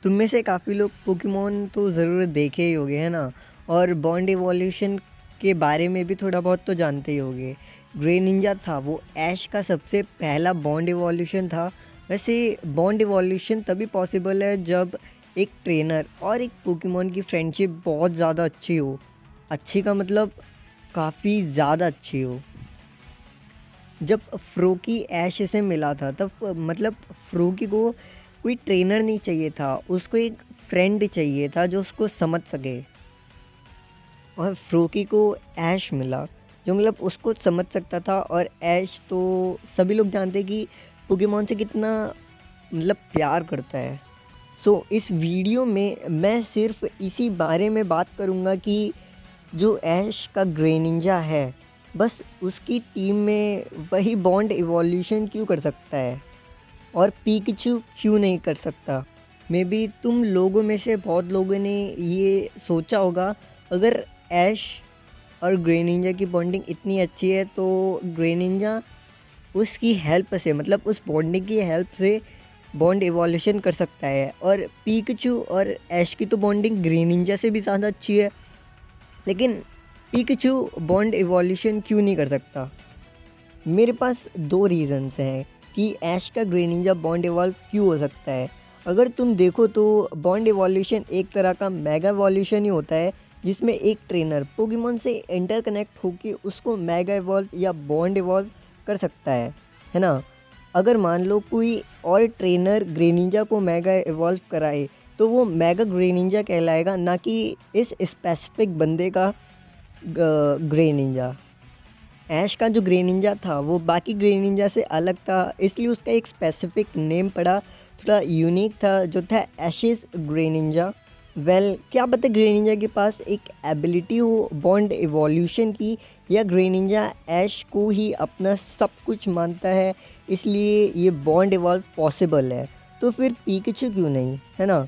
तुम में से काफ़ी लोग पोकेमॉन तो ज़रूर देखे ही होंगे, है ना? और बॉन्ड इवोल्यूशन के बारे में भी थोड़ा बहुत तो जानते ही होंगे। ग्रेनिंजा था वो ऐश का सबसे पहला बॉन्ड इवोल्यूशन था। वैसे बॉन्ड इवोल्यूशन तभी पॉसिबल है जब एक ट्रेनर और एक पोकेमॉन की फ्रेंडशिप बहुत ज़्यादा अच्छी हो। अच्छी का मतलब काफ़ी ज़्यादा अच्छी हो। जब फ्रोकी ऐश से मिला था तब मतलब फ्रोकी को कोई ट्रेनर नहीं चाहिए था, उसको एक फ्रेंड चाहिए था जो उसको समझ सके। और फ्रोकी को ऐश मिला जो मतलब उसको समझ सकता था। और ऐश तो सभी लोग जानते हैं कि पोकेमॉन से कितना मतलब प्यार करता है। सो इस वीडियो में मैं सिर्फ इसी बारे में बात करूँगा कि जो ऐश का ग्रेनिंजा है, बस उसकी टीम में वही बॉन्ड इवोल्यूशन क्यों कर सकता है और पीकाचू क्यों नहीं कर सकता। मे बी तुम लोगों में से बहुत लोगों ने ये सोचा होगा, अगर ऐश और ग्रेनिंजा की बॉन्डिंग इतनी अच्छी है तो ग्रेनिंजा उसकी हेल्प से मतलब उस बॉन्डिंग की हेल्प से बॉन्ड इवोल्यूशन कर सकता है। और पीकाचू और ऐश की तो बॉन्डिंग ग्रेनिंजा से भी ज़्यादा अच्छी है, लेकिन पीकाचू बॉन्ड इवोल्यूशन क्यों नहीं कर सकता। मेरे पास दो रीज़न्स हैं कि ऐश का ग्रेनिंजा बॉन्ड इवॉल्व क्यों हो सकता है। अगर तुम देखो तो बॉन्ड इवोल्यूशन एक तरह का मेगा इवोल्यूशन ही होता है, जिसमें एक ट्रेनर पोकेमॉन से इंटरकनेक्ट होकर उसको मेगा इवॉल्व या बॉन्ड इवॉल्व कर सकता है ना। अगर मान लो कोई और ट्रेनर ग्रेनिंजा को मेगा इवॉल्व कराए तो वो मेगा ग्रेनिंजा कहलाएगा, ना कि इस स्पेसिफिक बंदे का ग्रेनिंजा। ऐश का जो ग्रेनिंजा था वो बाकी ग्रेनिंजा से अलग था, इसलिए उसका एक स्पेसिफिक नेम पड़ा, थोड़ा यूनिक था, जो था एशिस ग्रेनिंजा। क्या पता ग्रेनिंजा के पास एक एबिलिटी हो बॉन्ड इवोल्यूशन की, या ग्रेनिंजा ऐश को ही अपना सब कुछ मानता है इसलिए ये बॉन्ड इवॉल्व पॉसिबल है। तो फिर पीकाचू क्यों नहीं, है ना?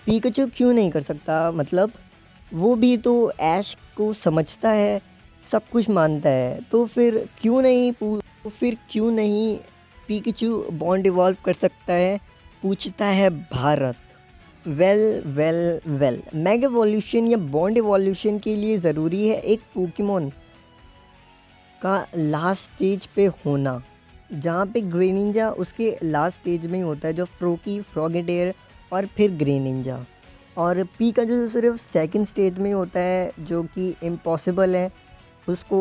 पीकाचू क्यों नहीं कर सकता? मतलब वो भी तो ऐश को समझता है, सब कुछ मानता है, तो फिर क्यों नहीं पीकाचू बॉन्ड इवॉल्व कर सकता है, पूछता है भारत। वेल मेगा इवोल्यूशन या बॉन्ड इवोल्यूशन के लिए ज़रूरी है एक पोकेमॉन का लास्ट स्टेज पे होना, जहाँ पे ग्रेनिंजा उसके लास्ट स्टेज में ही होता है, जो फ्रोकी, फ्रॉगेडेयर और फिर ग्रेनिंजा। और पीकाचू जो सिर्फ सेकंड स्टेज में ही होता है, जो कि इम्पॉसिबल है उसको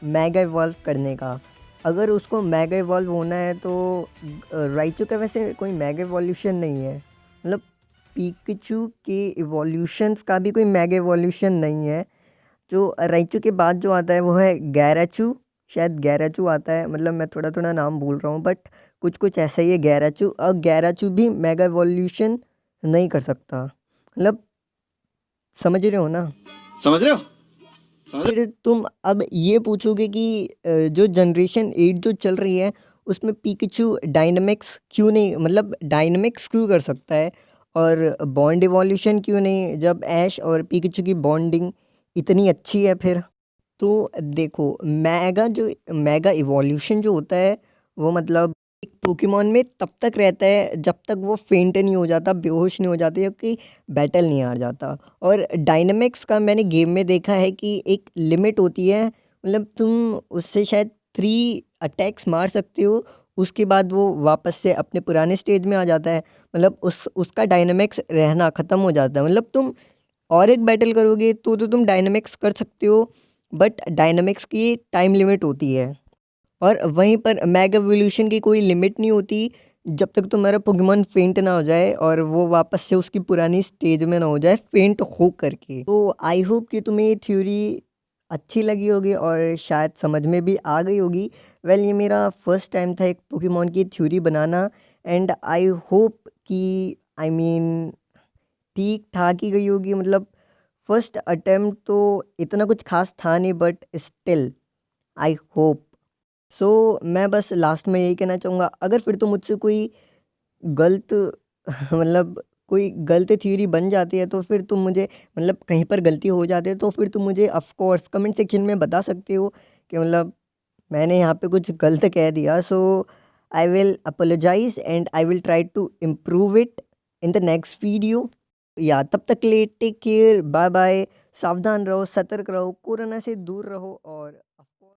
मेगा इवॉल्व करने का। अगर उसको मेगा इवॉल्व होना है तो राइचू का वैसे कोई मेगा इवोल्यूशन नहीं है, मतलब पीकाचू के इवोल्यूशंस का भी कोई मेगा इवोल्यूशन नहीं है। जो राइचू के बाद जो आता है वो है गैराचू, शायद गैराचू आता है, मतलब मैं थोड़ा थोड़ा नाम भूल रहा हूँ, बट कुछ कुछ ऐसा ही है गैराचू। और गैराचू भी मेगा इवोल्यूशन नहीं कर सकता, मतलब समझ रहे हो ना? समझ रहे हो? फिर तुम अब ये पूछोगे कि जो जनरेशन 8 जो चल रही है उसमें पीकाचू डायनामिक्स क्यों नहीं, मतलब डायनामिक्स क्यों कर सकता है और बॉन्ड इवोल्यूशन क्यों नहीं, जब ऐश और पीकाचू की बॉन्डिंग इतनी अच्छी है। फिर तो देखो, मेगा इवोल्यूशन जो होता है वो मतलब एक पोकेमॉन में तब तक रहता है जब तक वो फेंट नहीं हो जाता, बेहोश नहीं हो जाता, या कि बैटल नहीं हार जाता। और डायनामिक्स का मैंने गेम में देखा है कि एक लिमिट होती है, मतलब तुम उससे शायद 3 अटैक्स मार सकते हो, उसके बाद वो वापस से अपने पुराने स्टेज में आ जाता है, मतलब उसका डायनामिक्स रहना ख़त्म हो जाता है। मतलब तुम और एक बैटल करोगे तो तुम डायनामिक्स कर सकते हो, बट डायनामिक्स की टाइम लिमिट होती है। और वहीं पर मेगा इवोल्यूशन की कोई लिमिट नहीं होती, जब तक तुम्हारा पोकेमॉन फेंट ना हो जाए और वो वापस से उसकी पुरानी स्टेज में ना हो जाए फेंट हो करके। तो आई होप कि तुम्हें ये थ्योरी अच्छी लगी होगी और शायद समझ में भी आ गई होगी। ये मेरा फर्स्ट टाइम था एक पोकेमॉन की theory banana, and I hope कि आई मीन ठीक ठाक ही गई होगी। मतलब फर्स्ट अटेम्प्ट तो इतना कुछ खास था नहीं, but still I hope so. मैं बस लास्ट में यही कहना चाहूँगा, अगर फिर तो मुझसे कोई गलत मतलब कोई गलत थ्योरी बन जाती है तो फिर तुम मुझे, मतलब कहीं पर गलती हो जाती है तो फिर तुम मुझे ऑफ कोर्स कमेंट सेक्शन में बता सकते हो कि मतलब मैंने यहाँ पे कुछ गलत कह दिया। So I will apologize and I will try to improve it in the next video. या तब तक के लिए टेक केयर, बाय बाय, सावधान रहो, सतर्क रहो, कोरोना से दूर रहो और